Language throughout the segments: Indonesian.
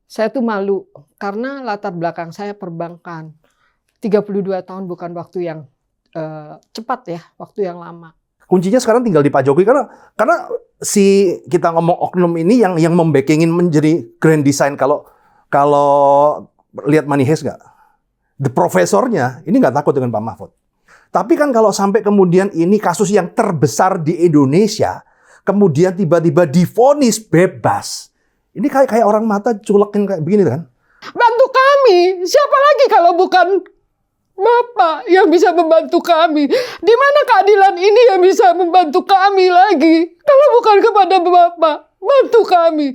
Saya tuh malu karena latar belakang saya perbankan. 32 tahun bukan waktu yang cepat ya, waktu yang lama. Kuncinya sekarang tinggal di Pak Jokowi karena si kita ngomong oknum ini yang membackingin menjadi grand design kalau lihat Money Heist nggak? The profesornya ini nggak takut dengan Pak Mahfud. Tapi kan kalau sampai kemudian ini kasus yang terbesar di Indonesia, kemudian tiba-tiba divonis bebas, ini kayak orang mata culekin kayak begini kan? Bantu kami, siapa lagi kalau bukan Bapak yang bisa membantu kami? Di mana keadilan ini yang bisa membantu kami lagi? Kalau bukan kepada Bapak, bantu kami.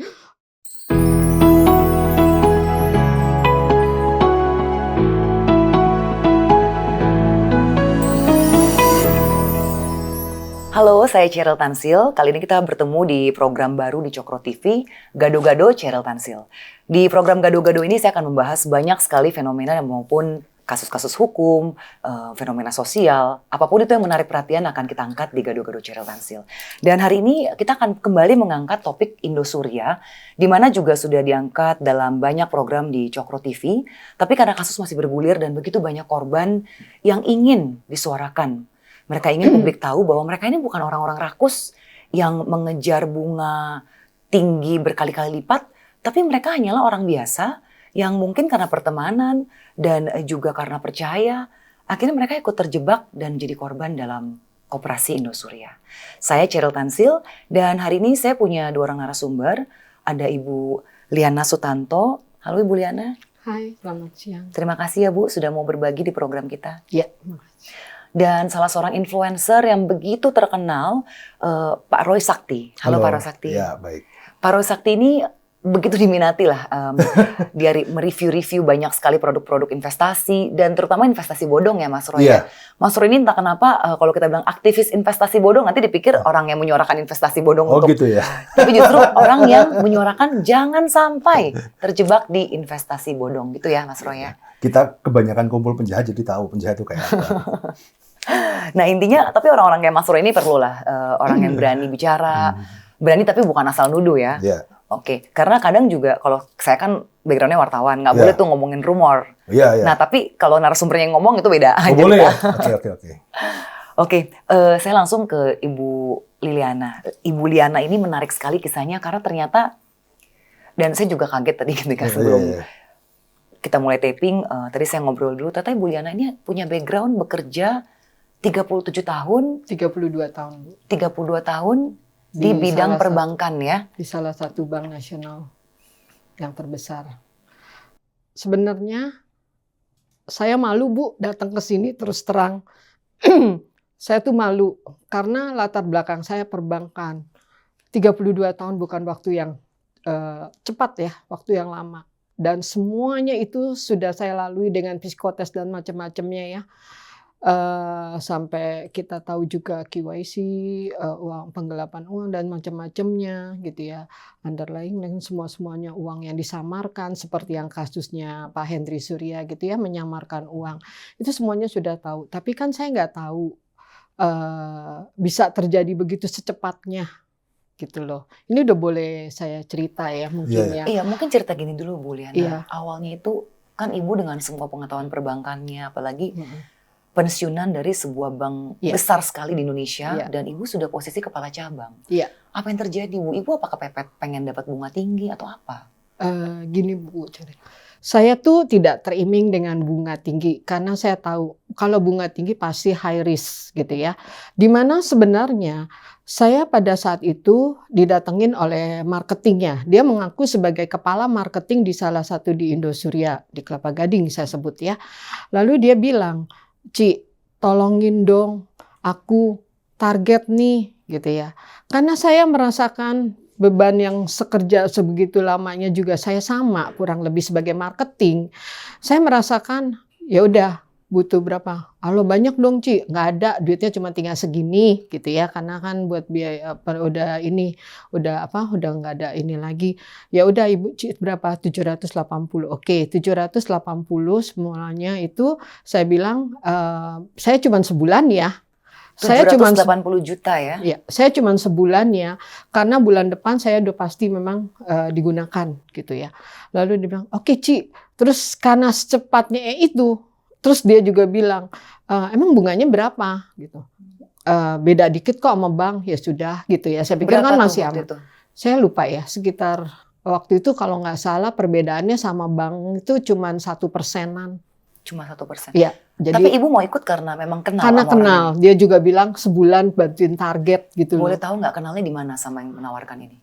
Halo, saya Cheryl Tansil. Kali ini kita bertemu di program baru di Cokro TV, Gado-Gado Cheryl Tansil. Di program Gado-Gado ini saya akan membahas banyak sekali fenomena maupun kasus-kasus hukum, fenomena sosial, apapun itu yang menarik perhatian akan kita angkat di Gado-Gado Cheryl Tansil. Dan hari ini kita akan kembali mengangkat topik Indosuria, di mana juga sudah diangkat dalam banyak program di Cokro TV, tapi karena kasus masih bergulir dan begitu banyak korban yang ingin disuarakan. Mereka ingin publik tahu bahwa mereka ini bukan orang-orang rakus yang mengejar bunga tinggi berkali-kali lipat, tapi mereka hanyalah orang biasa yang mungkin karena pertemanan dan juga karena percaya, akhirnya mereka ikut terjebak dan jadi korban dalam Koperasi Indosuria. Saya Cheryl Tansil dan hari ini saya punya dua orang narasumber. Ada Ibu Liana Sutanto. Halo Ibu Liana. Hai, selamat siang. Terima kasih ya Bu sudah mau berbagi di program kita. Ya, terima kasih. Dan salah seorang influencer yang begitu terkenal, Pak Roy Sakti. Halo Pak Roy Sakti. Ya, baik. Pak Roy Sakti ini begitu diminati lah. Dia mereview-review banyak sekali produk-produk investasi dan terutama investasi bodong ya Mas Roy. Yeah. Mas Roy ini entah kenapa kalau kita bilang aktivis investasi bodong nanti dipikir orang yang menyuarakan investasi bodong untuk gitu ya. Tapi justru orang yang menyuarakan jangan sampai terjebak di investasi bodong gitu ya Mas Roy ya. Kita kebanyakan kumpul penjahat jadi tahu penjahat itu kayak apa. Nah intinya tapi orang-orang kayak Mas Roy ini perlulah orang yang berani bicara, berani tapi bukan asal nuduh ya. Yeah. Oke, karena kadang juga kalau saya kan backgroundnya wartawan, nggak boleh tuh ngomongin rumor. Iya, iya. Nah tapi kalau narasumbernya yang ngomong itu beda. Oh, boleh ya? Oke. Oke, saya langsung ke Ibu Liliana. Ibu Liana ini menarik sekali kisahnya karena ternyata, dan saya juga kaget tadi ketika sebelum kita mulai taping, tadi saya ngobrol dulu, ternyata Ibu Liana ini punya background bekerja 37 tahun. 32 tahun. 32 tahun. Di bidang perbankan ya? Di salah satu bank nasional yang terbesar. Sebenarnya saya malu Bu datang ke sini terus terang. Saya tuh malu karena latar belakang saya perbankan. 32 tahun bukan waktu yang cepat ya, waktu yang lama. Dan semuanya itu sudah saya lalui dengan psikotes dan macam-macamnya ya. Sampai kita tahu juga KYC, uang penggelapan uang dan macam-macamnya gitu ya, underlying dan semuanya uang yang disamarkan seperti yang kasusnya Pak Henry Surya gitu ya, menyamarkan uang itu semuanya sudah tahu. Tapi kan saya nggak tahu bisa terjadi begitu secepatnya gitu loh. Ini udah boleh saya cerita ya mungkin ya. Iya mungkin cerita gini dulu Bu Liana. Iya. Awalnya itu kan Ibu dengan semua pengetahuan perbankannya apalagi pensiunan dari sebuah bank besar sekali di Indonesia dan Ibu sudah posisi kepala cabang. Iya. Apa yang terjadi Bu? Ibu apa kepepet pengen dapat bunga tinggi atau apa? Gini Bu, saya tuh tidak teriming dengan bunga tinggi karena saya tahu kalau bunga tinggi pasti high risk gitu ya. Dimana sebenarnya saya pada saat itu didatengin oleh marketingnya. Dia mengaku sebagai kepala marketing di salah satu di Indosuria di Kelapa Gading saya sebut ya. Lalu dia bilang, Ci, tolongin dong, aku target nih, gitu ya. Karena saya merasakan beban yang sekerja sebegitu lamanya juga saya sama, kurang lebih sebagai marketing. Saya merasakan, ya udah butuh berapa? Halo banyak dong Ci, nggak ada, duitnya cuma tinggal segini, gitu ya. Karena kan buat biaya udah nggak ada ini lagi. Ya udah Ibu Ci berapa? 780. Oke, 780 semuanya itu saya bilang saya cuma sebulan ya. Saya cuma 780 juta ya? Ya, saya cuma sebulan ya, karena bulan depan saya udah pasti memang digunakan gitu ya. Lalu dia bilang, oke Ci, terus karena secepatnya itu, terus dia juga bilang, emang bunganya berapa gitu. Beda dikit kok sama bank, ya sudah gitu ya. Saya pikir Berapa kan tuh masih waktu aman. itu? Saya lupa ya, sekitar waktu itu kalau nggak salah perbedaannya sama bank itu cuma 1%-an. Cuma 1%. Iya, Tapi jadi ibu mau ikut karena memang kenal karena sama orang kenal, ini? dia juga bilang sebulan bantuin target gitu loh. Boleh tahu nggak kenalnya di mana sama yang menawarkan ini?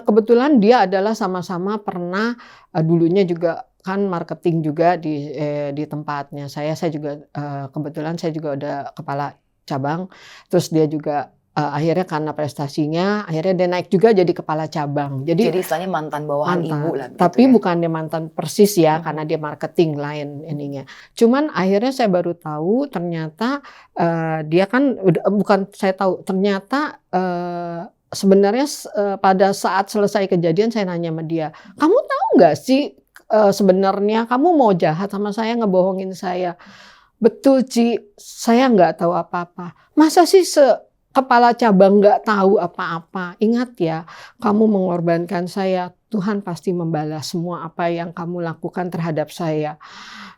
Kebetulan dia adalah sama-sama pernah dulunya juga kan marketing juga di tempatnya saya juga kebetulan saya juga udah kepala cabang, terus dia juga akhirnya karena prestasinya akhirnya dia naik juga jadi kepala cabang. Jadi istilahnya mantan bawahan ibu lah. Tapi ya? bukan dia mantan persis ya, karena dia marketing lain ininya. Cuman akhirnya saya baru tahu ternyata dia kan bukan saya tahu ternyata sebenarnya pada saat selesai kejadian saya nanya sama dia, kamu tahu nggak sih sebenarnya kamu mau jahat sama saya, ngebohongin saya? Betul Ci, saya nggak tahu apa-apa. Masa sih kepala cabang nggak tahu apa-apa? Ingat ya, kamu mengorbankan saya, Tuhan pasti membalas semua apa yang kamu lakukan terhadap saya.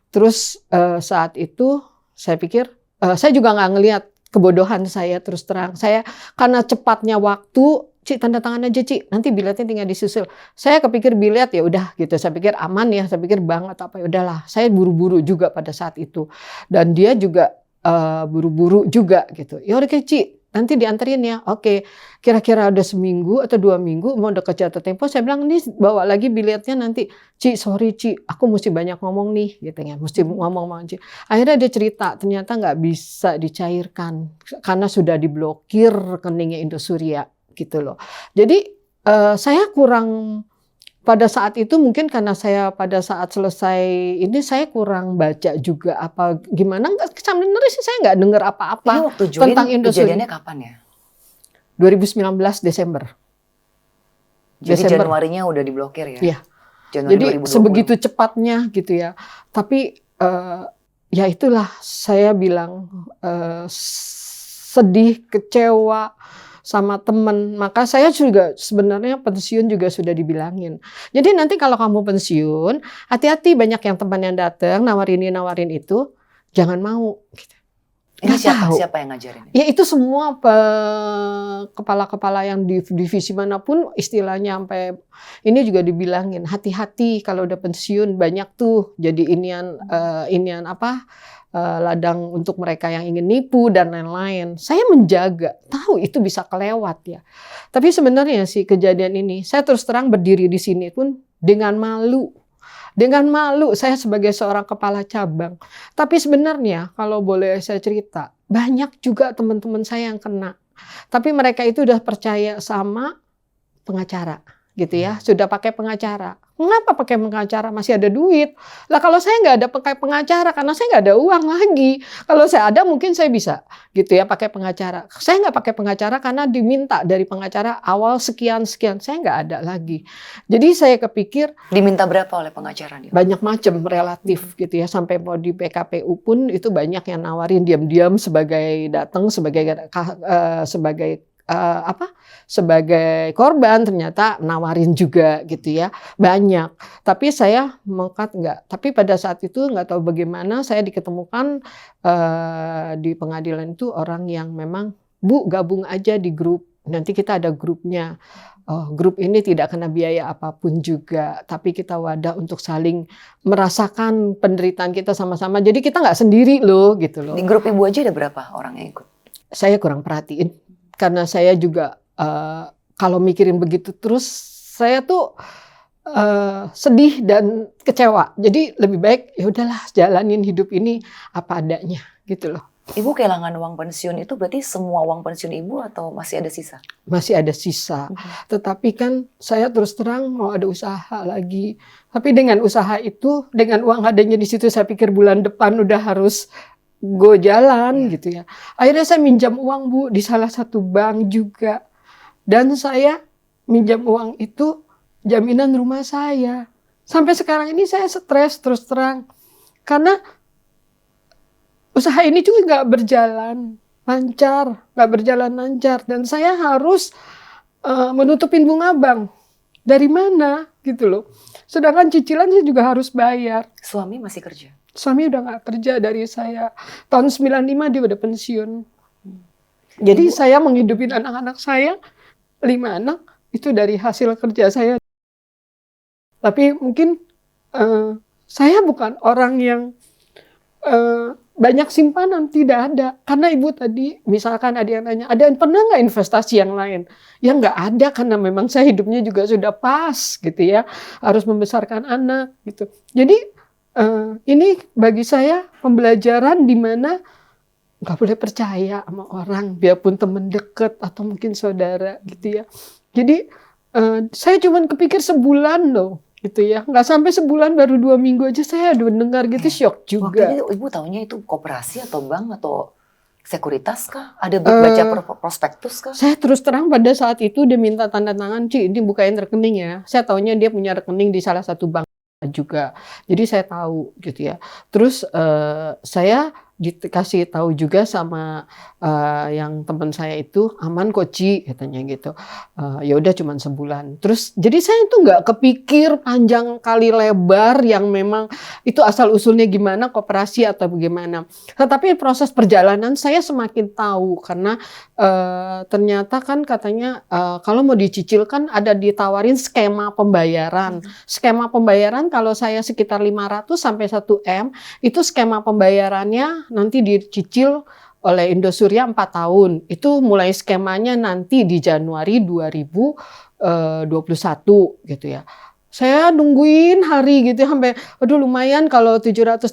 Terus saat itu saya pikir, saya juga nggak ngelihat kebodohan saya terus terang. Saya karena cepatnya waktu, Ci tanda tangan aja Ci, nanti biletnya tinggal disusul. Saya kepikir bilet ya udah gitu, saya pikir aman ya, saya pikir bank atau apa ya udahlah. Saya buru-buru juga pada saat itu, dan dia juga buru-buru juga gitu. Ya udah Ci, nanti dianterin ya. Oke, kira-kira udah seminggu atau 2 minggu mau deket jatuh tempo, saya bilang ini bawa lagi biletnya nanti. Ci, sorry Ci, aku mesti banyak ngomong nih gitu ya, mesti ngomong sama Ci. Akhirnya dia cerita ternyata nggak bisa dicairkan karena sudah diblokir rekeningnya Indosuria gitu loh. Jadi saya kurang pada saat itu mungkin karena saya pada saat selesai ini saya kurang baca juga apa gimana sebenarnya sih saya nggak dengar apa-apa Ini waktu join tentang Indosuria. kejadiannya kapan ya? 2019 Desember. Jadi Desember. Januarinya udah diblokir ya? Iya. Januari Jadi 2020. sebegitu cepatnya gitu ya. Tapi ya itulah saya bilang sedih, kecewa sama temen. Maka saya juga sebenarnya pensiun juga sudah dibilangin. Jadi nanti kalau kamu pensiun, hati-hati banyak yang teman yang datang nawarin ini nawarin itu, jangan mau. Gitu. Ini Nggak tahu. siapa yang ngajarin? Ya itu semua kepala-kepala yang di divisi manapun istilahnya sampai ini juga dibilangin hati-hati kalau udah pensiun banyak tuh jadi inian apa ladang untuk mereka yang ingin nipu dan lain-lain. Saya menjaga, tahu itu bisa kelewat ya. Tapi sebenarnya sih kejadian ini saya terus terang berdiri di sini pun dengan malu. Dengan malu saya sebagai seorang kepala cabang. Tapi sebenarnya kalau boleh saya cerita, banyak juga teman-teman saya yang kena. Tapi mereka itu udah percaya sama pengacara gitu ya, sudah pakai pengacara. Mengapa pakai pengacara? Masih ada duit. Lah kalau saya nggak ada pakai pengacara karena saya nggak ada uang lagi. Kalau saya ada mungkin saya bisa gitu ya pakai pengacara. Saya nggak pakai pengacara karena diminta dari pengacara awal sekian-sekian. Saya nggak ada lagi. Jadi saya kepikir Diminta berapa oleh pengacara nih? banyak macam relatif gitu ya, sampai mau di PKPU pun itu banyak yang nawarin diam-diam sebagai datang sebagai korban ternyata nawarin juga gitu ya banyak. Tapi saya mengangkat enggak. Tapi pada saat itu nggak tahu bagaimana saya diketemukan di pengadilan itu orang yang memang Bu gabung aja di grup. Nanti kita ada grupnya. Grup ini tidak kena biaya apapun juga, tapi kita wadah untuk saling merasakan penderitaan kita sama-sama. Jadi kita nggak sendiri loh, gitu loh. Di grup ibu aja ada berapa orang yang ikut? Saya kurang perhatiin, karena saya juga kalau mikirin begitu terus, saya tuh sedih dan kecewa. Jadi lebih baik ya udahlah jalanin hidup ini apa adanya, gitu loh. Ibu kehilangan uang pensiun itu berarti semua uang pensiun ibu atau masih ada sisa? Masih ada sisa. Tetapi kan saya terus terang mau ada usaha lagi. Tapi dengan usaha itu, dengan uang adanya di situ saya pikir bulan depan udah harus go jalan gitu ya. Akhirnya saya minjam uang Bu di salah satu bank juga. Dan saya minjam uang itu jaminan rumah saya. Sampai sekarang ini saya stres terus terang. Karena usaha ini juga nggak berjalan. lancar, nggak berjalan lancar, dan saya harus menutupin bunga bank. Dari mana gitu loh. Sedangkan cicilan saya juga harus bayar. Suami masih kerja? Suami udah nggak kerja dari saya. Tahun 95 dia udah pensiun. Jadi saya menghidupin anak-anak saya, 5 anak, itu dari hasil kerja saya. Tapi mungkin saya bukan orang yang banyak simpanan, tidak ada. Karena ibu tadi, misalkan ada yang nanya, ada yang pernah nggak investasi yang lain? Ya nggak ada, karena memang saya hidupnya juga sudah pas gitu ya. Harus membesarkan anak gitu. Jadi ini bagi saya pembelajaran di mana nggak boleh percaya sama orang, biarpun teman dekat atau mungkin saudara gitu ya. Jadi saya cuma kepikir sebulan loh. Gitu ya, nggak sampai sebulan, baru 2 minggu aja saya udah dengar gitu, shock juga. Waktu itu ibu taunya itu koperasi atau bank atau sekuritas kah? Ada baca prospektus kah? Saya terus terang pada saat itu dia minta tanda tangan, Ci, ini bukain rekening ya. Saya taunya dia punya rekening di salah satu bank juga. Jadi saya tahu gitu ya. Terus saya dikasih tahu juga sama yang teman saya itu, aman kok Ci, katanya gitu. Ya udah cuman sebulan. Terus jadi saya itu nggak kepikir panjang kali lebar yang memang itu asal usulnya gimana, koperasi atau bagaimana. Tetapi proses perjalanan saya semakin tahu karena ternyata kan katanya kalau mau dicicil kan ada ditawarin skema pembayaran. Skema pembayaran kalau saya sekitar 500 sampai 1 M, itu skema pembayarannya nanti dicicil oleh Indosuria 4 tahun. Itu mulai skemanya nanti di Januari 2021 gitu ya. Saya nungguin hari gitu sampai aduh lumayan kalau 780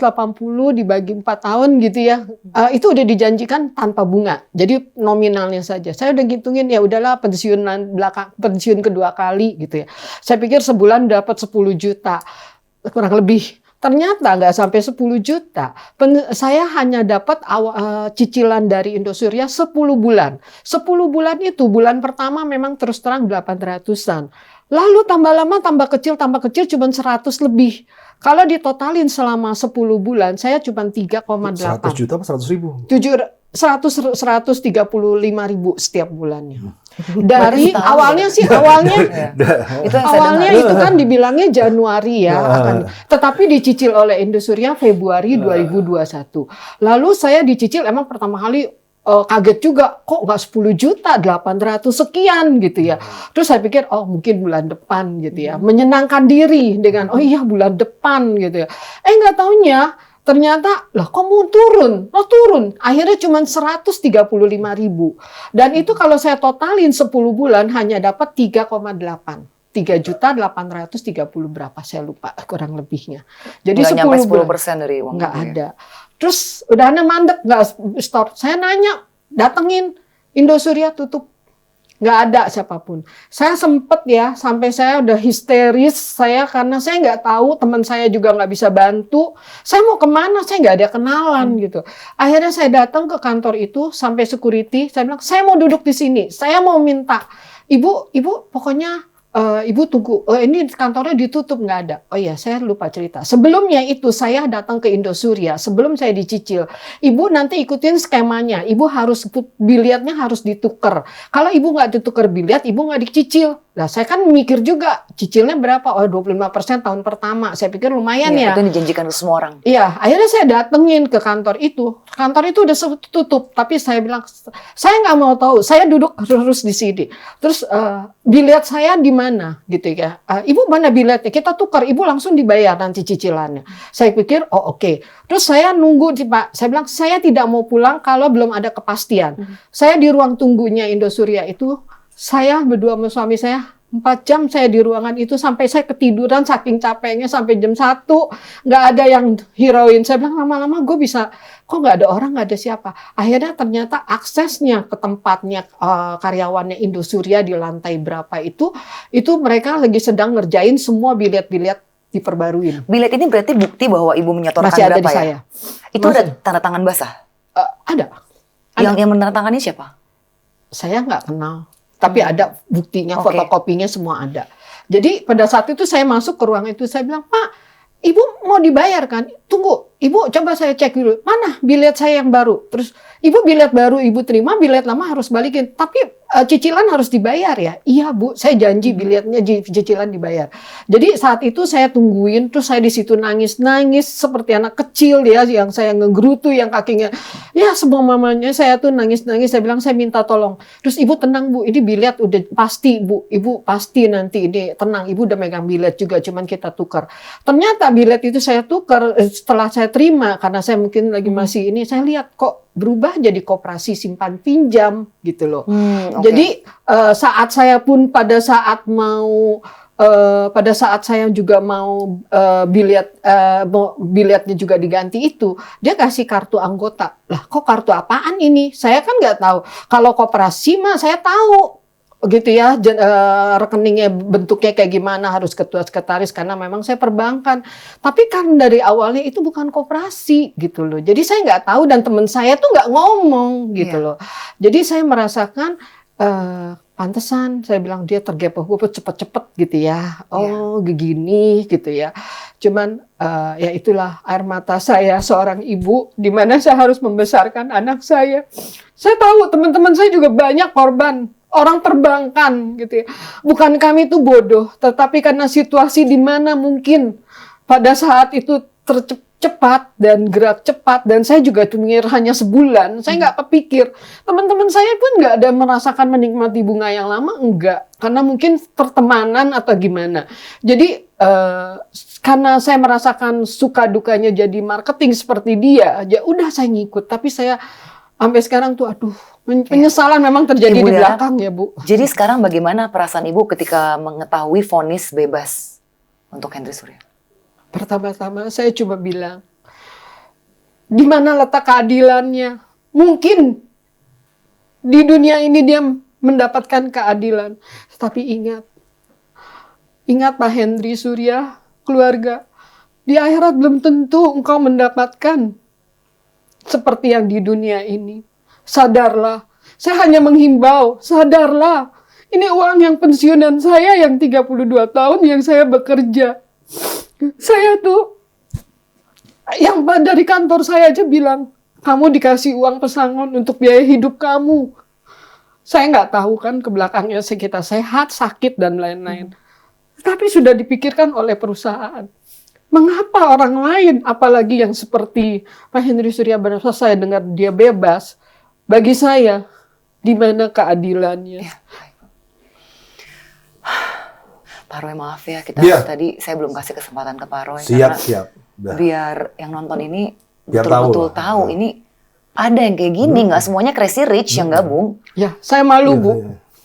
dibagi 4 tahun gitu ya. Itu udah dijanjikan tanpa bunga. Jadi nominalnya saja. Saya udah ngitungin ya udahlah pensiun kedua kali gitu ya. Saya pikir sebulan dapat 10 juta kurang lebih. Ternyata nggak sampai 10 juta. Saya hanya dapat cicilan dari Indosuria 10 bulan. 10 bulan itu, bulan pertama memang terus terang 800-an. Lalu tambah lama, tambah kecil cuma 100 lebih. Kalau ditotalin selama 10 bulan, saya cuma 3,8. 100 juta apa 100 ribu? 135.000 setiap bulannya. Dari awalnya sih awalnya itu kan dibilangnya Januari ya, tetapi dicicil oleh Indosuria Februari 2021. Lalu saya dicicil emang pertama kali kaget juga, kok nggak 10 juta, 800 sekian gitu ya. Terus saya pikir oh mungkin bulan depan gitu ya, menyenangkan diri dengan oh iya bulan depan gitu ya. Nggak taunya ternyata, lah kok mau turun? Oh turun. Akhirnya cuma 135.000. Dan itu kalau saya totalin 10 bulan hanya dapat 3,8. 3.830 berapa saya lupa kurang lebihnya. Jadi 10 10% dari uang. Nggak ada. Terus udah mandek nggak store. Saya nanya, datengin Indosuria tutup. Nggak ada siapapun. Saya sempet ya, sampai saya udah histeris karena saya nggak tahu, teman saya juga nggak bisa bantu. Saya mau kemana? Saya nggak ada kenalan gitu. Akhirnya saya datang ke kantor itu sampai security. Saya bilang, saya mau duduk di sini. Saya mau minta, ibu pokoknya ibu tunggu. Ini kantornya ditutup, nggak ada. Oh iya, saya lupa cerita. Sebelumnya itu saya datang ke Indosuria. Sebelum saya dicicil, ibu nanti ikutin skemanya. Ibu harus bilietnya harus ditukar. Kalau ibu nggak ditukar biliet, ibu nggak dicicil. Nah, saya kan mikir juga cicilnya berapa? Oh, 25% tahun pertama. Saya pikir lumayan ya. Itu dijanjikan ke semua orang. Iya, akhirnya saya datengin ke kantor itu. Kantor itu udah tutup, tapi saya bilang saya nggak mau tahu. Saya duduk terus di sini. Terus biliet saya di mana gitu ya. Ibu mana bilietnya? Kita tukar. Ibu langsung dibayar nanti cicilannya. Saya pikir oh oke. Terus saya nunggu Pak. Saya bilang saya tidak mau pulang kalau belum ada kepastian. Saya di ruang tunggunya Indosuria itu. Saya berdua sama suami saya 4 jam saya di ruangan itu sampai saya ketiduran saking capeknya sampai jam 1 nggak ada yang hirauin. Saya bilang lama-lama gue bisa kok nggak ada orang, nggak ada siapa. Akhirnya ternyata aksesnya ke tempatnya karyawannya Indosuria di lantai berapa itu mereka lagi sedang ngerjain semua biliet-biliet diperbaruin. Biliet ini berarti bukti bahwa ibu menyetorkan masih ada berapa di ya? saya. Itu ada tanda tangan basah? Ada. Yang menandatangani siapa? Saya nggak kenal. Tapi ada buktinya, fotokopinya semua ada. Jadi pada saat itu saya masuk ke ruang itu, saya bilang, Pak, Ibu mau dibayar kan? Tunggu, Ibu coba saya cek dulu, mana bilet saya yang baru. Terus ibu bilet baru ibu terima, bilet lama harus balikin. Tapi cicilan harus dibayar ya. Iya Bu, saya janji biletnya cicilan dibayar. Jadi saat itu saya tungguin, terus saya di situ nangis-nangis seperti anak kecil ya, yang saya ngegerutu, yang kakinya ya semua mamanya saya tuh nangis-nangis. Saya bilang saya minta tolong. Terus ibu tenang Bu, ini bilet udah pasti Bu, ibu pasti nanti ini tenang, ibu udah megang bilet juga, cuman kita tukar. Ternyata bilet itu saya tukar setelah saya terima karena saya mungkin lagi masih ini, saya lihat kok berubah jadi koperasi simpan pinjam gitu loh. Okay. Jadi saat saya pun pada saat saya juga mau biletnya juga diganti itu, dia kasih kartu anggota. Lah kok kartu apaan ini? Saya kan nggak tahu. Kalau koperasi mah saya tahu gitu ya, rekeningnya bentuknya kayak gimana, harus ketua sekretaris karena memang saya perbankan. Tapi kan dari awalnya itu bukan koperasi gitu loh. Jadi saya nggak tahu dan teman saya tuh nggak ngomong gitu loh. Jadi saya merasakan pantesan saya bilang dia tergepo-gepo cepet-cepet gitu ya. Oh begini gitu ya. Cuman ya itulah air mata saya seorang ibu di mana saya harus membesarkan anak saya. Saya tahu teman-teman saya juga banyak korban orang perbankan gitu ya. Bukan kami itu bodoh, tetapi karena situasi di mana mungkin pada saat itu cepat dan gerak cepat, dan saya juga mikir hanya sebulan, saya nggak kepikir. Teman-teman saya pun nggak ada merasakan menikmati bunga yang lama, enggak. Karena mungkin pertemanan atau gimana. Jadi karena saya merasakan suka dukanya jadi marketing seperti dia, ya udah saya ngikut. Tapi saya sampai sekarang tuh aduh, penyesalan memang terjadi Ibu di ya, belakang ya Bu. Jadi sekarang bagaimana perasaan Ibu ketika mengetahui vonis bebas untuk Henry Surya? Pertama-tama saya cuma bilang, di mana letak keadilannya? Mungkin di dunia ini dia mendapatkan keadilan. Tapi ingat Pak Henry Surya, keluarga, di akhirat belum tentu engkau mendapatkan seperti yang di dunia ini. Sadarlah. Saya hanya menghimbau, sadarlah. Ini uang yang pensiunan saya yang 32 tahun yang saya bekerja. Saya tuh, yang dari kantor saya aja bilang, kamu dikasih uang pesangon untuk biaya hidup kamu. Saya nggak tahu kan ke belakangnya kita sehat, sakit, dan lain-lain. Tapi sudah dipikirkan oleh perusahaan. Mengapa orang lain, apalagi yang seperti Pak Henry Surya Banasa, saya dengar dia bebas. Bagi saya, di mana keadilannya? Ya, Pak Roy, maaf ya, kita tadi saya belum kasih kesempatan ke Pak Roy. Siap. Biar yang nonton ini Biar betul-betul tahu ini ada yang kayak gini, nggak semuanya crazy rich yang gabung. Ya, saya malu Bu.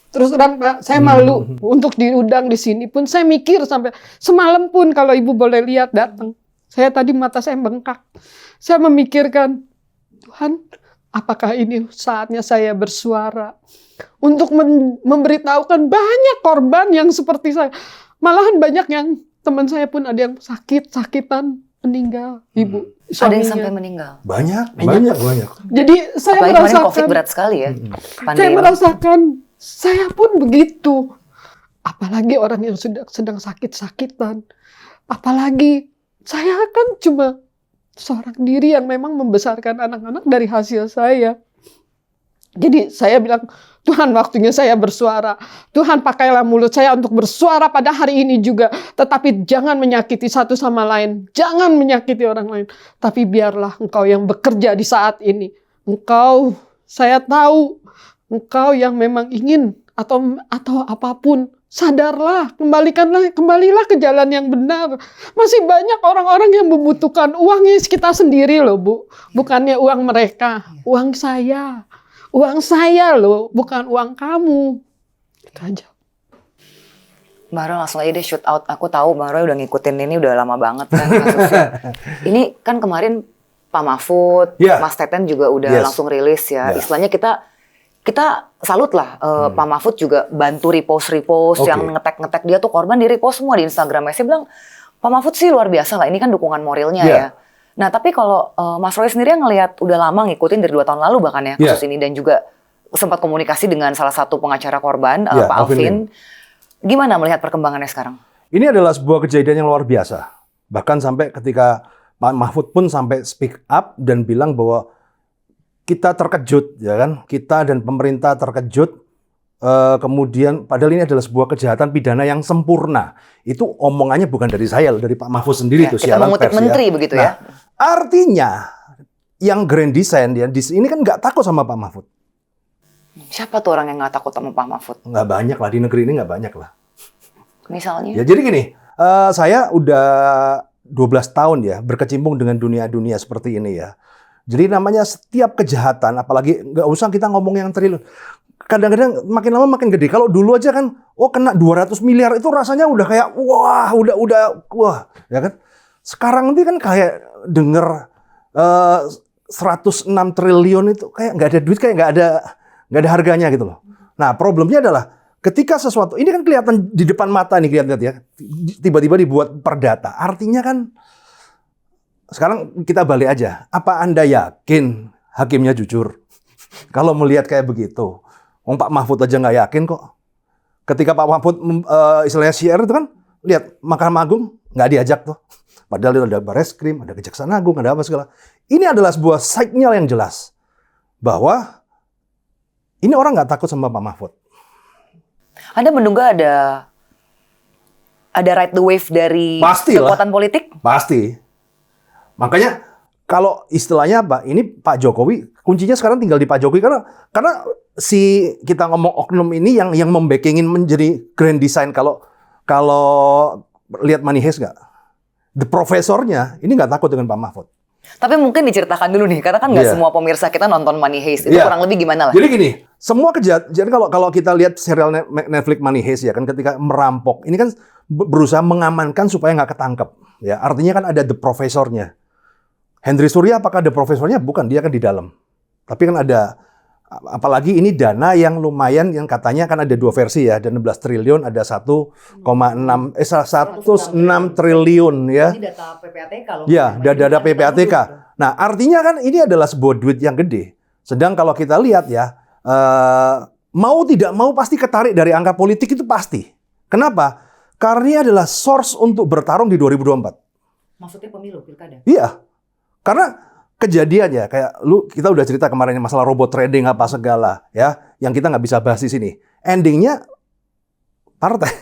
Terus terang Pak, saya malu untuk diundang di sini pun. Saya mikir sampai semalam pun kalau Ibu boleh lihat datang. Saya tadi mata saya bengkak. Saya memikirkan, Tuhan, apakah ini saatnya saya bersuara untuk memberitahukan banyak korban yang seperti saya. Malahan banyak yang teman saya pun ada yang sakitan, meninggal, Ibu. Suaminya. Ada yang sampai meninggal. Banyak. Jadi saya Apalagi kemarin merasakan COVID berat sekali ya. Saya merasakan, saya pun begitu. Apalagi orang yang sedang sakit-sakitan. Apalagi saya kan cuma seorang diri yang memang membesarkan anak-anak dari hasil saya. Jadi saya bilang, Tuhan waktunya saya bersuara. Tuhan pakailah mulut saya untuk bersuara pada hari ini juga. Tetapi jangan menyakiti satu sama lain. Jangan menyakiti orang lain. Tapi biarlah Engkau yang bekerja di saat ini. Engkau, saya tahu, Engkau yang memang ingin atau apapun. Sadarlah, kembalilah ke jalan yang benar. Masih banyak orang-orang yang membutuhkan uangnya kita sendiri loh Bu. Bukannya uang mereka, uang saya. Uang saya loh, bukan uang kamu. Itu aja. Mbak Roy langsung aja deh shoot out. Aku tahu Mbak Roy udah ngikutin ini udah lama banget kan kasusnya. Ini kan kemarin Pak Mahfud, Mas Teten juga udah langsung rilis ya. Istilahnya kita salut lah. Pak Mahfud juga bantu repost yang ngetek dia tuh korban di repost semua di Instagramnya. Saya bilang Pak Mahfud sih luar biasa lah. Ini kan dukungan moralnya ya. Nah tapi kalau Mas Roy sendiri yang ngelihat udah lama ngikutin dari 2 tahun lalu bahkan ya kasus ini, dan juga sempat komunikasi dengan salah satu pengacara korban Pak Alvin. Gimana melihat perkembangannya sekarang? Ini adalah sebuah kejadian yang luar biasa. Bahkan sampai ketika Pak Mahfud pun sampai speak up dan bilang bahwa kita terkejut, ya kan? Kita dan pemerintah terkejut. Kemudian padahal ini adalah sebuah kejahatan pidana yang sempurna. Itu omongannya bukan dari saya, dari Pak Mahfud sendiri itu kita siaran mengutip pers menteri ya. begitu Nah, ya. artinya yang grand design ya ini kan nggak takut sama Pak Mahfud. Siapa tuh orang yang nggak takut sama Pak Mahfud? Nggak banyak lah di negeri ini, nggak banyak lah. Misalnya? Ya jadi gini, saya udah 12 tahun ya berkecimpung dengan dunia seperti ini ya. Jadi namanya setiap kejahatan, apalagi nggak usah kita ngomong yang triliun. Kadang-kadang makin lama makin gede. Kalau dulu aja kan, kena 200 miliar itu rasanya udah kayak wah, ya kan. Sekarang nanti kan kayak denger 106 triliun itu kayak nggak ada duit, kayak nggak ada harganya gitu loh. Nah problemnya adalah ketika sesuatu ini kan kelihatan di depan mata nih, kelihatan ya, tiba-tiba dibuat perdata. Artinya kan sekarang kita balik aja. Apa Anda yakin hakimnya jujur? Kalau melihat kayak begitu, Pak Mahfud aja nggak yakin kok. Ketika Pak Mahfud istilahnya share itu kan, lihat Mahkamah Agung nggak diajak tuh. Padahal ada Bareskrim, ada Kejaksaan Agung, ada apa segala. Ini adalah sebuah signal yang jelas bahwa ini orang nggak takut sama Pak Mahfud. Anda menduga ada right the wave dari kekuatan politik? Pasti. Makanya kalau istilahnya ini Pak Jokowi, kuncinya sekarang tinggal di Pak Jokowi karena kita ngomong oknum ini yang membakingin menjadi grand design. Kalau lihat Money Heist nggak, the profesornya ini nggak takut dengan Pak Mahfud. Tapi mungkin diceritakan dulu nih, karena kan nggak semua pemirsa kita nonton Money Heist. Itu kurang lebih gimana lah? Jadi gini, semua kejahatan. Jadi kalau kita lihat serial Netflix Money Heist ya kan, ketika merampok, ini kan berusaha mengamankan supaya nggak ketangkep. Ya, artinya kan ada the profesornya. Henry Surya apakah ada profesornya? Bukan, dia kan di dalam. Tapi kan ada, apalagi ini dana yang lumayan, yang katanya kan ada dua versi ya, ada 16 triliun, ada 1,6 triliun ya. Ini data PPATK loh. Ya, data PPATK. Nah, artinya kan ini adalah sebuah duit yang gede. Sedang kalau kita lihat ya, mau tidak mau pasti ketarik dari angka politik itu pasti. Kenapa? Karena ini adalah source untuk bertarung di 2024. Maksudnya pemilu, pilkada? Iya. Karena kejadiannya kayak kita udah cerita kemarin masalah robot trading apa segala ya, yang kita nggak bisa bahas di sini. Endingnya partai,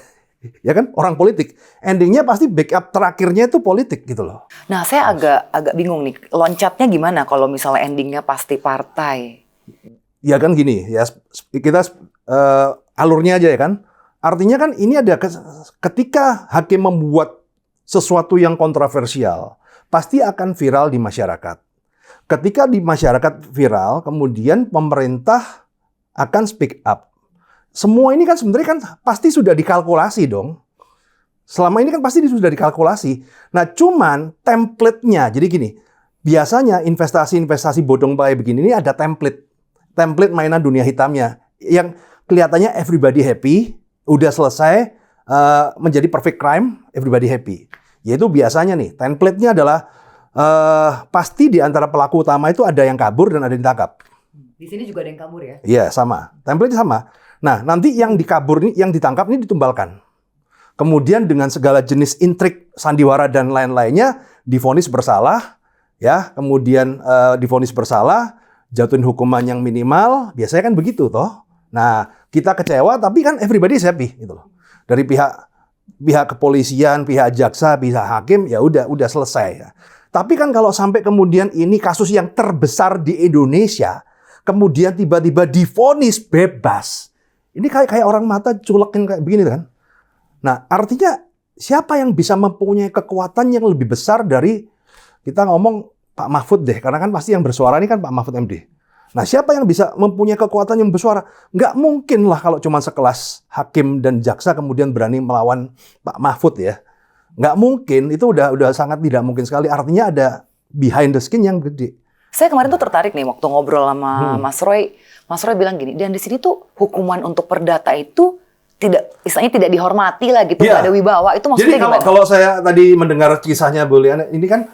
ya kan, orang politik. Endingnya pasti backup terakhirnya itu politik gitu loh. Nah, saya agak bingung nih, loncatnya gimana kalau misalnya endingnya pasti partai? Ya kan gini ya, kita alurnya aja ya kan. Artinya kan ini ada ketika hakim membuat sesuatu yang kontroversial, pasti akan viral di masyarakat. Ketika di masyarakat viral, kemudian pemerintah akan speak up. Semua ini kan sebenarnya kan pasti sudah dikalkulasi dong. Selama ini kan pasti sudah dikalkulasi. Nah, cuman template-nya, jadi gini, biasanya investasi-investasi bodong kayak begini ini ada template mainan dunia hitamnya yang kelihatannya everybody happy, udah selesai menjadi perfect crime, everybody happy. Yaitu biasanya nih, template-nya adalah pasti di antara pelaku utama itu ada yang kabur dan ada yang ditangkap. Di sini juga ada yang kabur ya? Iya, sama. Template-nya sama. Nah, nanti yang dikabur ini, yang ditangkap ini ditumbalkan. Kemudian dengan segala jenis intrik, sandiwara dan lain-lainnya divonis bersalah, ya. Kemudian divonis bersalah, jatuhin hukuman yang minimal, biasanya kan begitu toh. Nah, kita kecewa tapi kan everybody is happy gitu loh. Dari pihak kepolisian, pihak jaksa, pihak hakim ya udah selesai ya. Tapi kan kalau sampai kemudian ini kasus yang terbesar di Indonesia, kemudian tiba-tiba divonis bebas. Ini kayak orang mata culekin kayak begini kan. Nah, artinya siapa yang bisa mempunyai kekuatan yang lebih besar dari, kita ngomong Pak Mahfud deh, karena kan pasti yang bersuara ini kan Pak Mahfud MD. Nah, siapa yang bisa mempunyai kekuatan yang bersuara? Nggak mungkin lah kalau cuma sekelas hakim dan jaksa kemudian berani melawan Pak Mahfud ya. Nggak mungkin, itu udah sangat tidak mungkin sekali. Artinya ada behind the skin yang gede. Saya kemarin tuh tertarik nih waktu ngobrol sama Mas Roy. Mas Roy bilang gini, dan di sini tuh hukuman untuk perdata itu istilahnya tidak dihormati lah gitu, nggak ada wibawa. Itu maksudnya gimana? Jadi kalau saya tadi mendengar kisahnya Bu Liana, ini kan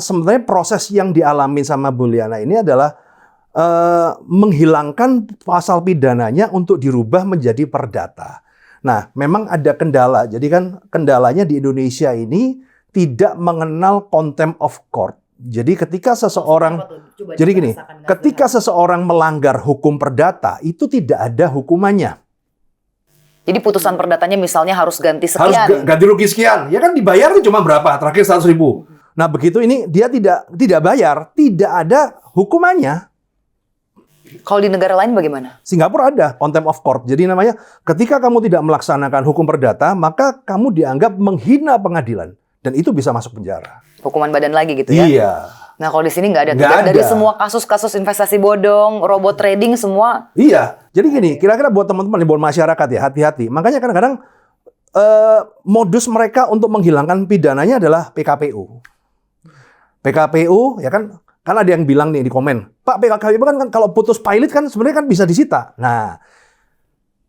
sebenarnya proses yang dialami sama Bu Liana ini adalah menghilangkan pasal pidananya untuk dirubah menjadi perdata. Nah, memang ada kendala. Jadi kan kendalanya di Indonesia ini tidak mengenal contempt of court. Jadi ketika seseorang Jadi gini, ketika seseorang melanggar hukum perdata, itu tidak ada hukumannya. Jadi putusan perdatanya misalnya harus ganti Harus sekian. ganti rugi sekian. Ya kan dibayarnya cuma berapa? Terakhir 100.000. Nah begitu ini dia tidak bayar, tidak ada hukumannya. Kalau di negara lain bagaimana? Singapura ada contempt of court. Jadi namanya ketika kamu tidak melaksanakan hukum perdata, maka kamu dianggap menghina pengadilan. Dan itu bisa masuk penjara. Hukuman badan lagi gitu ya? Iya. Nah kalau di sini nggak ada. Nggak Dari ada. semua kasus-kasus investasi bodong, robot trading semua. Iya. Jadi gini, kira-kira buat teman-teman, buat masyarakat ya, hati-hati. Makanya kadang-kadang modus mereka untuk menghilangkan pidananya adalah PKPU. PKPU, ya kan? Kan ada yang bilang nih di komen, Pak, PKPU kan kalau putus pilot kan sebenarnya kan bisa disita. Nah,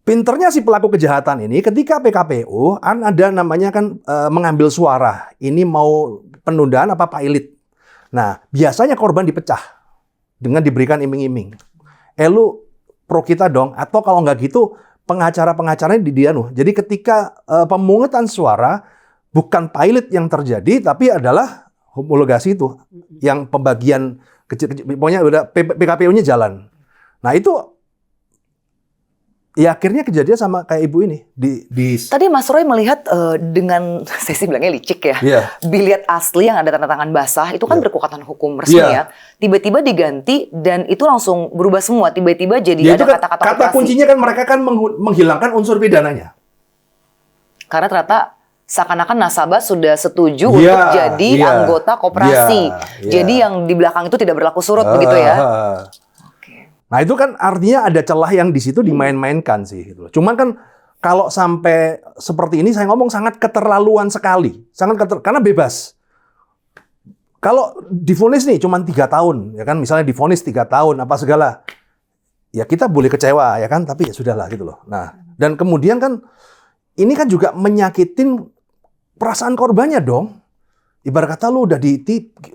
pinternya si pelaku kejahatan ini ketika PKPU kan ada namanya kan mengambil suara. Ini mau penundaan apa pilot. Nah, biasanya korban dipecah dengan diberikan iming-iming. Lu pro kita dong, atau kalau nggak gitu pengacara-pengacaranya di dia. Jadi ketika pemungutan suara bukan pilot yang terjadi, tapi adalah homologasi itu, yang pembagian kecil-kecil, pokoknya udah PKPU-nya jalan. Nah itu ya akhirnya kejadian sama kayak ibu ini di Tadi Mas Roy melihat dengan saya sih bilangnya licik ya. Iya. Bilet asli yang ada tanda tangan basah itu kan berkekuatan hukum resmi ya. Tiba-tiba diganti dan itu langsung berubah semua. Tiba-tiba jadi Ya, ada itu kan, kata-kata kata operasi. kuncinya kan mereka kan menghilangkan unsur pidananya. Karena ternyata seakan-akan nasabah sudah setuju Iya, untuk jadi iya, anggota koperasi. iya. Jadi yang di belakang itu tidak berlaku surut begitu ya. Oke. Nah itu kan artinya ada celah yang di situ dimain-mainkan sih. Gitu. Cuman kan kalau sampai seperti ini saya ngomong sangat keterlaluan sekali, karena bebas. Kalau divonis nih cuma 3 tahun, ya kan misalnya divonis 3 tahun apa segala, ya kita boleh kecewa ya kan, tapi ya sudahlah gitu loh. Nah dan kemudian kan ini kan juga menyakitin perasaan korbannya dong. Ibarat kata lu udah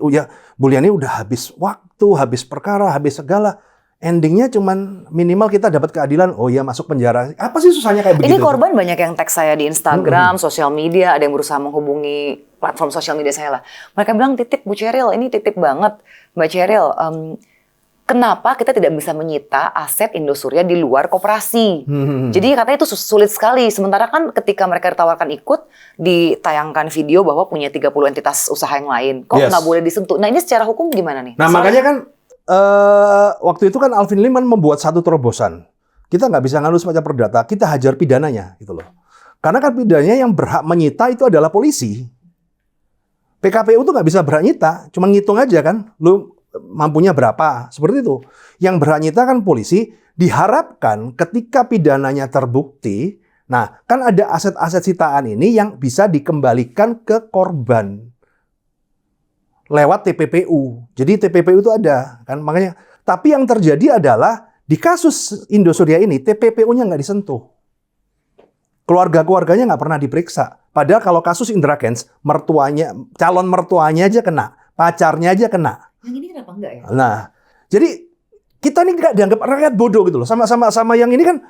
ya buliannya udah habis waktu, habis perkara, habis segala. Endingnya cuman minimal kita dapat keadilan. Oh ya masuk penjara. Apa sih susahnya kayak begitu? Ini korban banyak yang tag saya di Instagram, sosial media, ada yang berusaha menghubungi platform sosial media saya lah. Mereka bilang titip Bu Cheryl, ini titip banget Mbak Cheryl. Kenapa kita tidak bisa menyita aset Indosuria di luar koperasi? Jadi katanya itu sulit sekali. Sementara kan ketika mereka ditawarkan ikut, ditayangkan video bahwa punya 30 entitas usaha yang lain. Kok nggak boleh disentuh? Nah ini secara hukum gimana nih? Nah makanya kan waktu itu kan Alvin Lim membuat satu terobosan. Kita nggak bisa ngalus pajak perdata, kita hajar pidananya gitu loh. Karena kan pidananya yang berhak menyita itu adalah polisi. PKPU tuh nggak bisa berhak nyita, cuma ngitung aja kan. Lu mampunya berapa, seperti itu. Yang berhak nyita kan polisi, diharapkan ketika pidananya terbukti, nah kan ada aset-aset sitaan ini yang bisa dikembalikan ke korban lewat TPPU. Jadi TPPU itu ada kan, makanya. Tapi yang terjadi adalah di kasus Indosuria ini TPPU-nya nggak disentuh. Keluarga-keluarganya nggak pernah diperiksa. Padahal kalau kasus Indra Kents, calon mertuanya aja kena, pacarnya aja kena. Yang ini kenapa enggak ya? Nah, jadi kita ini nggak dianggap rakyat bodoh gitu loh. Sama yang ini kan,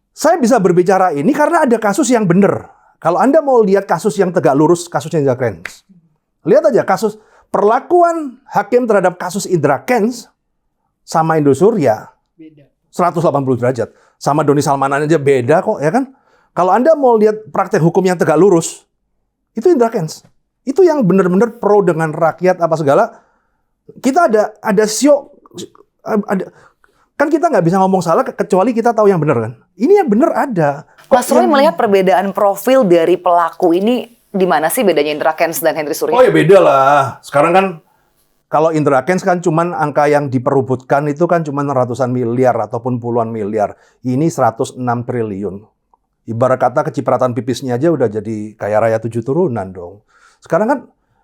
saya bisa berbicara ini karena ada kasus yang benar. Kalau Anda mau lihat kasus yang tegak lurus, kasusnya Indra Kents. Lihat aja kasus perlakuan hakim terhadap kasus Indra Kents sama Indosuria. Beda. 180 derajat. Sama Doni Salmanan aja beda kok, ya kan? Kalau Anda mau lihat praktek hukum yang tegak lurus, itu Indra Kents. Itu yang benar-benar pro dengan rakyat apa segala. Kita ada kan kita nggak bisa ngomong salah kecuali kita tahu yang benar kan. Ini yang benar ada. Mas Roy melihat perbedaan profil dari pelaku ini di mana sih bedanya Indra Kents dan Henry Surya? Oh ya beda lah. Sekarang kan kalau Indra Kents kan cuman angka yang diperubutkan itu kan cuman ratusan miliar ataupun puluhan miliar. Ini 106 triliun. Ibarat kata kecipratan pipisnya aja udah jadi kaya raya 7 turunan dong. Sekarang kan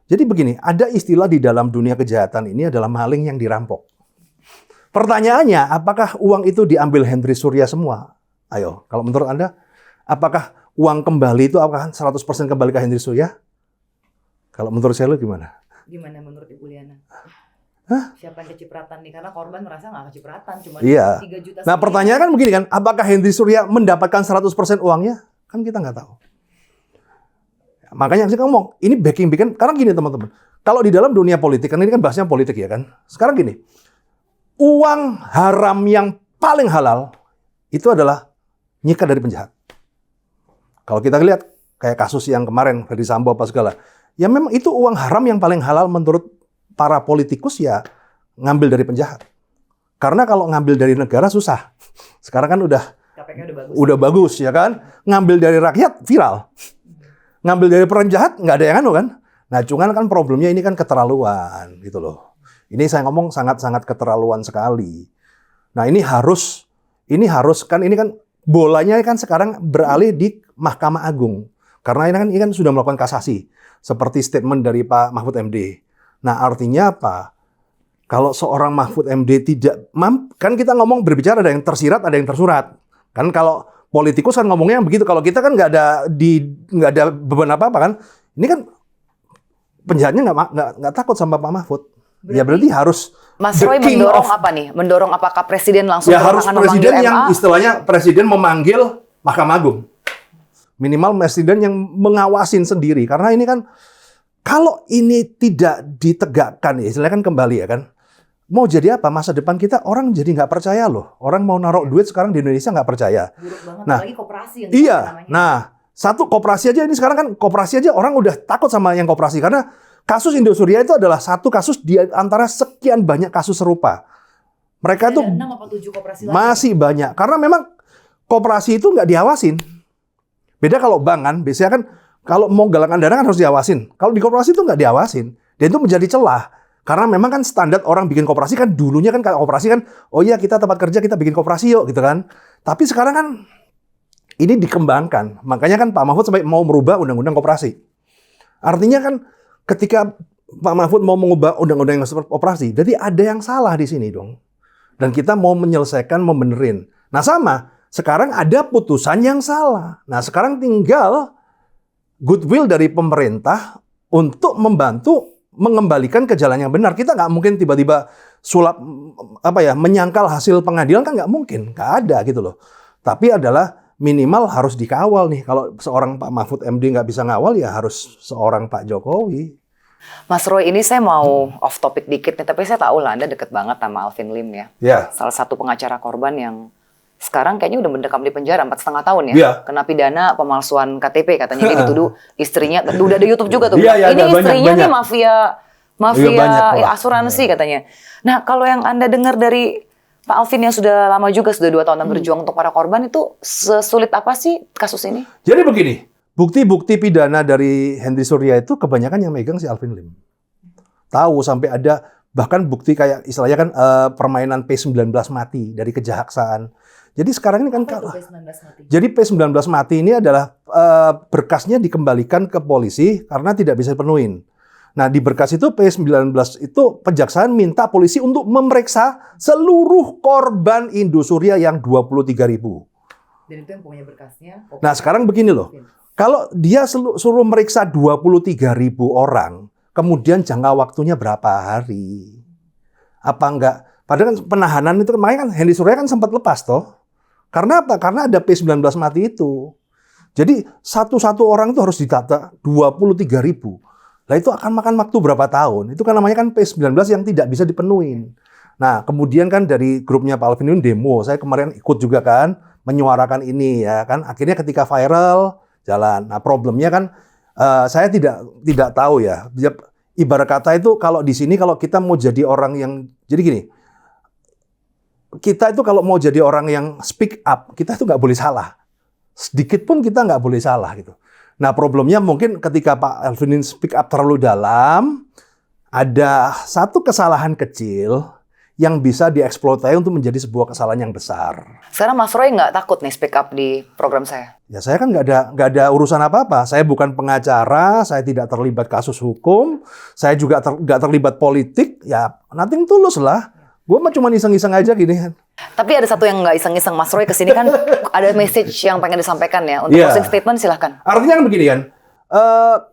jadi begini, ada istilah di dalam dunia kejahatan ini adalah maling yang dirampok. Pertanyaannya, apakah uang itu diambil Henry Surya semua? Ayo, kalau menurut Anda, apakah uang kembali itu apakah 100% kembali ke Henry Surya? Kalau menurut saya gimana? Gimana menurut Ibu Liana? Hah? Siapa yang kecipratan nih? Karena korban merasa nggak kecipratan, cuma Iya. 3 juta. Nah pertanyaan kan begini kan, apakah Henry Surya mendapatkan 100% uangnya? Kan kita nggak tahu. Makanya saya ngomong, ini backing. Karena gini teman-teman, kalau di dalam dunia politik, kan ini kan bahasnya politik ya kan. Sekarang gini, uang haram yang paling halal itu adalah nyikat dari penjahat. Kalau kita lihat kayak kasus yang kemarin Ferdy Sambo apa segala, ya memang itu uang haram yang paling halal menurut para politikus ya ngambil dari penjahat. Karena kalau ngambil dari negara susah. Sekarang kan KPK udah bagus ya kan. Ngambil dari rakyat viral. Ngambil dari penjahat nggak ada yang anu kan. Nah cuman kan problemnya ini kan keterlaluan gitu loh. Ini saya ngomong sangat-sangat keterlaluan sekali. Nah ini harus kan bolanya kan sekarang beralih di Mahkamah Agung. Karena ini kan sudah melakukan kasasi. Seperti statement dari Pak Mahfud MD. Nah artinya apa? Kalau seorang Mahfud MD tidak kan kita ngomong berbicara ada yang tersirat, ada yang tersurat. Kan kalau politikus kan ngomongnya begitu. Kalau kita kan nggak ada beban apa-apa kan. Ini kan penjahatnya nggak takut sama Pak Mahfud. Ya berarti harus Mas Roy mendorong apa nih? Mendorong apakah presiden langsung ya harus presiden yang MA? istilahnya presiden memanggil Mahkamah Agung. Minimal presiden yang mengawasin sendiri. Karena ini kan kalau ini tidak ditegakkan ya istilahnya kan kembali ya kan. Mau jadi apa masa depan kita orang jadi nggak percaya loh. Orang mau naruh duit sekarang di Indonesia nggak percaya. Buruk banget, nah, apalagi koperasi yang iya. namanya. Nah, satu koperasi aja ini sekarang kan koperasi aja orang udah takut sama yang koperasi karena kasus Indosuria itu adalah satu kasus di antara sekian banyak kasus serupa. Mereka tuh 6 apa 7 koperasi masih lagi. banyak karena memang koperasi itu nggak diawasin. Beda kalau bank kan, biasanya kan kalau mau galangan dana kan harus diawasin. Kalau di koperasi itu nggak diawasin, dan itu menjadi celah. Karena memang kan standar orang bikin koperasi kan dulunya kan kalau koperasi kan, oh iya kita tempat kerja kita bikin koperasi yuk gitu kan. Tapi sekarang kan ini dikembangkan. Makanya kan Pak Mahfud sampai mau merubah undang-undang koperasi. Artinya kan ketika Pak Mahfud mau mengubah undang-undang yang seperti koperasi, jadi ada yang salah di sini dong. Dan kita mau menyelesaikan, membenerin. Nah sama, sekarang ada putusan yang salah. Nah sekarang tinggal goodwill dari pemerintah untuk membantu mengembalikan ke jalan yang benar. Kita nggak mungkin tiba-tiba menyangkal hasil pengadilan kan nggak mungkin, nggak ada gitu loh. Tapi adalah minimal harus dikawal nih. Kalau seorang Pak Mahfud MD nggak bisa ngawal ya harus seorang Pak Jokowi. Mas Roy, ini saya mau off topic dikit nih, tapi saya tahu lah Anda deket banget sama Alvin Lim ya. Ya. Salah satu pengacara korban yang sekarang kayaknya udah mendekam di penjara 4,5 tahun ya. Ya. Kena pidana pemalsuan KTP katanya dia dituduh istrinya. Udah ada YouTube juga tuh. Ya, ini banyak, istrinya banyak. nih mafia Iya, banyak, asuransi katanya. Nah kalau yang Anda dengar dari Pak Alvin yang sudah lama juga, sudah 2 tahunan berjuang untuk para korban, itu sesulit apa sih kasus ini? Jadi begini, bukti-bukti pidana dari Henry Surya itu kebanyakan yang megang si Alvin Lim. Tahu sampai ada bahkan bukti kayak istilahnya kan permainan P19 mati dari kejaksaan. Jadi sekarang ini kan jadi P19 mati ini adalah berkasnya dikembalikan ke polisi karena tidak bisa dipenuhin. Nah di berkas itu P19 itu kejaksaan minta polisi untuk memeriksa seluruh korban Indosuria yang 23.000. Dan itu yang punya berkasnya. Nah sekarang begini loh, kalau dia suruh meriksa 23.000 orang, kemudian jangka waktunya berapa hari? Apa enggak? Padahal kan penahanan itu makanya kan Henry Surya kan sempat lepas toh. Karena apa? Karena ada P19 mati itu. Jadi satu-satu orang itu harus ditata 23.000. Nah itu akan makan waktu berapa tahun? Itu kan namanya kan P19 yang tidak bisa dipenuhin. Nah kemudian kan dari grupnya Pak Alvin ini demo. Saya kemarin ikut juga kan menyuarakan ini ya kan. Akhirnya ketika viral jalan. Nah problemnya kan saya tidak tahu ya. Ibarat kata itu kalau di sini kalau kita mau jadi orang yang jadi gini. Kita itu kalau mau jadi orang yang speak up, kita itu nggak boleh salah. Sedikit pun kita nggak boleh salah gitu. Nah problemnya mungkin ketika Pak Alvin speak up terlalu dalam, ada satu kesalahan kecil yang bisa dieksploitasi untuk menjadi sebuah kesalahan yang besar. Sekarang Mas Roy nggak takut nih speak up di program saya? Ya saya kan nggak ada urusan apa-apa. Saya bukan pengacara, saya tidak terlibat kasus hukum, saya juga nggak terlibat politik. Ya nothing tulus lah. Gue mah cuma iseng-iseng aja gini kan. Tapi ada satu yang nggak iseng-iseng, Mas Roy kesini kan ada message yang pengen disampaikan ya. Untuk closing statement silahkan. Artinya kan begini kan,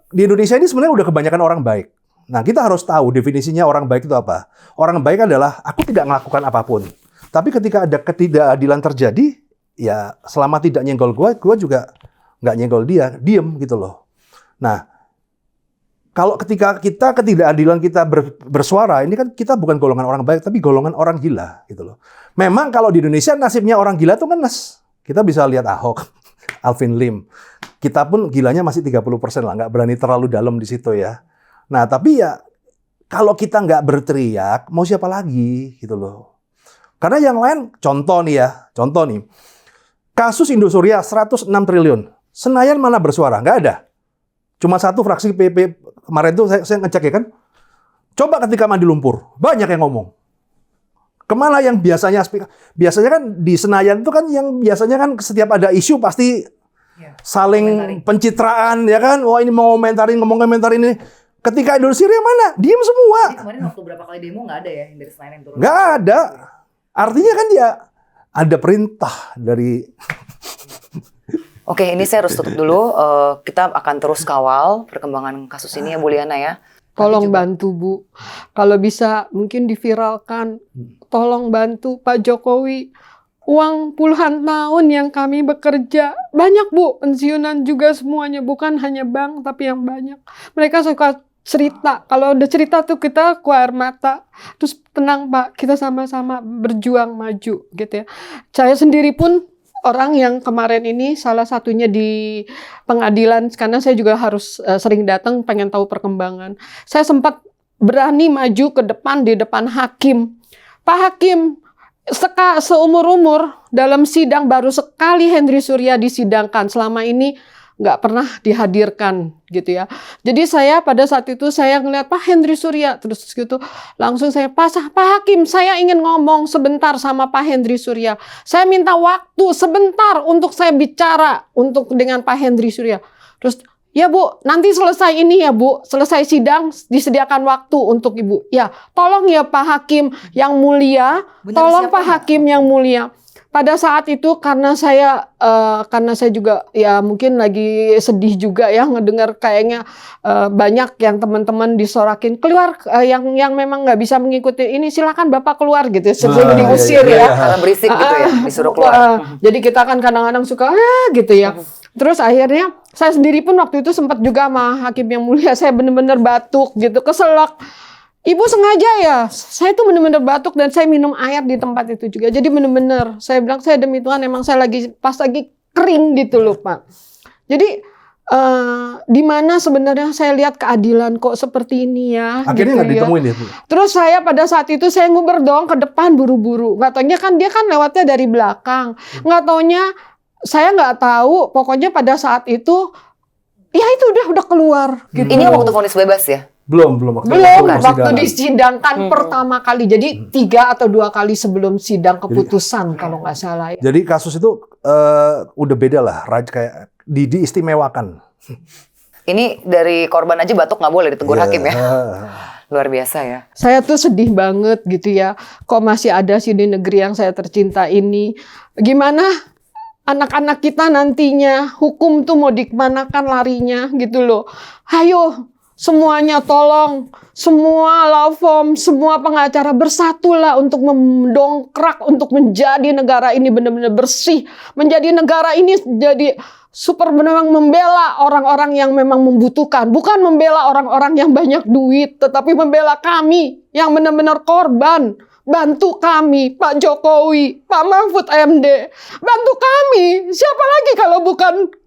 di Indonesia ini sebenarnya udah kebanyakan orang baik. Nah kita harus tahu definisinya orang baik itu apa. Orang baik adalah aku tidak melakukan apapun. Tapi ketika ada ketidakadilan terjadi, ya selama tidak nyenggol gue juga nggak nyenggol dia, diem gitu loh. Nah, kalau ketika ketidakadilan kita bersuara, ini kan kita bukan golongan orang baik, tapi golongan orang gila gitu loh. Memang kalau di Indonesia nasibnya orang gila tuh ngenes. Kita bisa lihat Ahok, Alvin Lim. Kita pun gilanya masih 30% lah, nggak berani terlalu dalam di situ ya. Nah, tapi ya kalau kita nggak berteriak, mau siapa lagi gitu loh. Karena yang lain, contoh nih, kasus Indosuria 106 triliun. Senayan mana bersuara? Nggak ada. Cuma satu fraksi PP kemarin tuh saya ngecek ya kan. Coba ketika mandi lumpur, banyak yang ngomong. Kemana yang biasanya kan di Senayan itu kan yang biasanya kan setiap ada isu pasti saling pencitraan ya kan. Wah ini mau ngomentarin ini. Ketika Indosuria mana? Diem semua. Jadi kemarin waktu berapa kali demo nggak ada ya yang dari Senayan yang turun? Nggak ada. Artinya kan ya ada perintah dari. Oke, ini saya harus tutup dulu. Kita akan terus kawal perkembangan kasus ini ya Bu Liana ya. Tolong bantu Bu, kalau bisa mungkin diviralkan. Tolong bantu Pak Jokowi. Uang puluhan tahun yang kami bekerja, banyak Bu, pensiunan juga semuanya. Bukan hanya bank, tapi yang banyak. Mereka suka cerita. Kalau udah cerita tuh kita keluar mata. Terus tenang Pak, kita sama-sama berjuang maju gitu ya. Saya sendiri pun orang yang kemarin ini salah satunya di pengadilan, karena saya juga harus sering datang pengen tahu perkembangan. Saya sempat berani maju ke depan di depan hakim. Pak Hakim, seumur-umur dalam sidang baru sekali Henry Surya disidangkan. Selama ini nggak pernah dihadirkan gitu ya. Jadi saya pada saat itu saya ngeliat Pak Henry Surya terus gitu langsung saya Pak Hakim, saya ingin ngomong sebentar sama Pak Henry Surya. Saya minta waktu sebentar untuk saya bicara dengan Pak Henry Surya. Terus ya Bu, nanti selesai ini ya Bu, selesai sidang disediakan waktu untuk Ibu. Ya, tolong ya Pak Hakim yang mulia, tolong Pak Hakim yang mulia. Pada saat itu karena saya juga ya mungkin lagi sedih juga ya ngedengar kayaknya banyak yang teman-teman disorakin keluar yang memang nggak bisa mengikuti ini silakan Bapak keluar gitu sebelum diusir ya. Karena berisik gitu ya disuruh keluar. Jadi kita kan kadang-kadang suka gitu ya. Terus akhirnya saya sendiri pun waktu itu sempat juga sama Hakim yang mulia saya benar-benar batuk gitu keselak. Ibu sengaja ya, saya tuh benar-benar batuk dan saya minum air di tempat itu juga. Jadi benar-benar, saya bilang saya demi Tuhan emang saya pas lagi kering gitu loh Pak. Jadi di mana sebenarnya saya lihat keadilan kok seperti ini ya. Akhirnya nggak gitu ditemuin ya. Terus saya pada saat itu saya nguber dong ke depan buru-buru. Nggak taunya kan dia kan lewatnya dari belakang. Nggak taunya saya nggak tahu. Pokoknya pada saat itu ya itu udah keluar. Gitu. Ini waktu vonis bebas ya? Belum waktu disidangkan pertama kali. Jadi 3 atau 2 kali sebelum sidang keputusan kalau nggak salah. Ya. Jadi kasus itu udah beda lah, kayak diistimewakan. Ini dari korban aja batuk nggak boleh ditegur hakim ya? Luar biasa ya. Saya tuh sedih banget gitu ya. Kok masih ada sih di negeri yang saya tercinta ini. Gimana anak-anak kita nantinya hukum tuh mau dikemanakan larinya gitu loh. Ayo. Semuanya tolong, semua law firm, semua pengacara bersatulah untuk mendongkrak, untuk menjadi negara ini benar-benar bersih. Menjadi negara ini jadi super memang membela orang-orang yang memang membutuhkan. Bukan membela orang-orang yang banyak duit, tetapi membela kami yang benar-benar korban. Bantu kami, Pak Jokowi, Pak Mahfud MD. Bantu kami, siapa lagi kalau bukan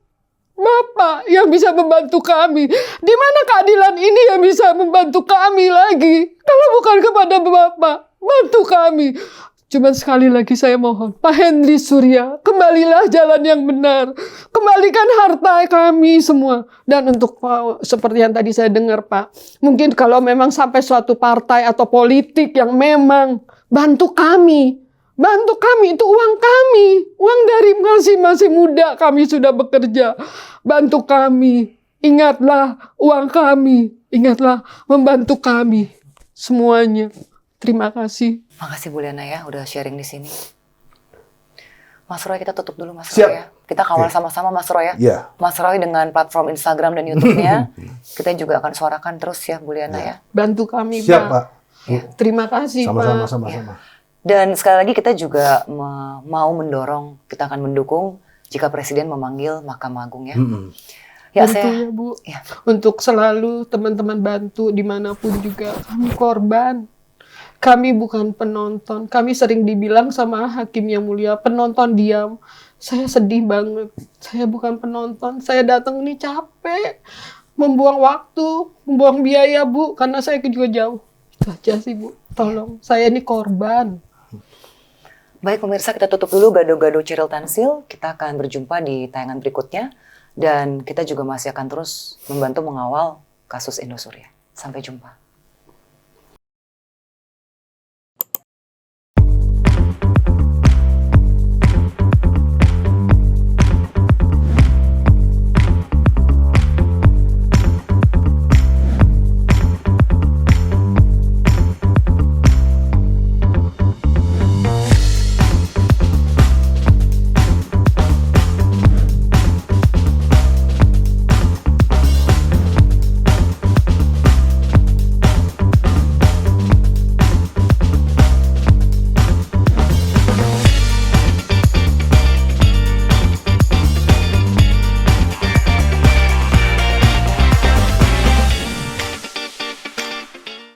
Bapak yang bisa membantu kami. Di mana keadilan ini yang bisa membantu kami lagi? Kalau bukan kepada Bapak, bantu kami. Cuma sekali lagi saya mohon, Pak Henry Surya, kembalilah jalan yang benar. Kembalikan harta kami semua. Dan untuk seperti yang tadi saya dengar Pak, mungkin kalau memang sampai suatu partai atau politik yang memang bantu kami. Bantu kami, itu uang kami. Uang dari masih muda kami sudah bekerja. Bantu kami. Ingatlah uang kami. Ingatlah membantu kami. Semuanya. Terima kasih. Makasih Bu Liana ya udah sharing di sini. Mas Roy kita tutup dulu Mas Siap. Roy ya. Kita kawal sama-sama Mas Roy ya. Yeah. Mas Roy dengan platform Instagram dan YouTube-nya. Kita juga akan suarakan terus ya Bu Liana ya. Bantu kami Siap, Pak. Ya. Terima kasih Sama-sama, Pak. sama-sama. Dan sekali lagi kita juga mau mendorong, kita akan mendukung jika Presiden memanggil Mahkamah Agung ya. Ya, Tentunya Bu, ya. untuk selalu teman-teman bantu dimanapun juga. Kami korban. Kami bukan penonton. Kami sering dibilang sama Hakim yang mulia, penonton diam. Saya sedih banget. Saya bukan penonton. Saya datang ini capek. Membuang waktu, membuang biaya Bu, karena saya juga jauh. Itu aja sih Bu. Tolong, saya ini korban. Baik pemirsa, kita tutup dulu Gado-Gado Cheryl Tansil. Kita akan berjumpa di tayangan berikutnya. Dan kita juga masih akan terus membantu mengawal kasus Indosuria. Sampai jumpa.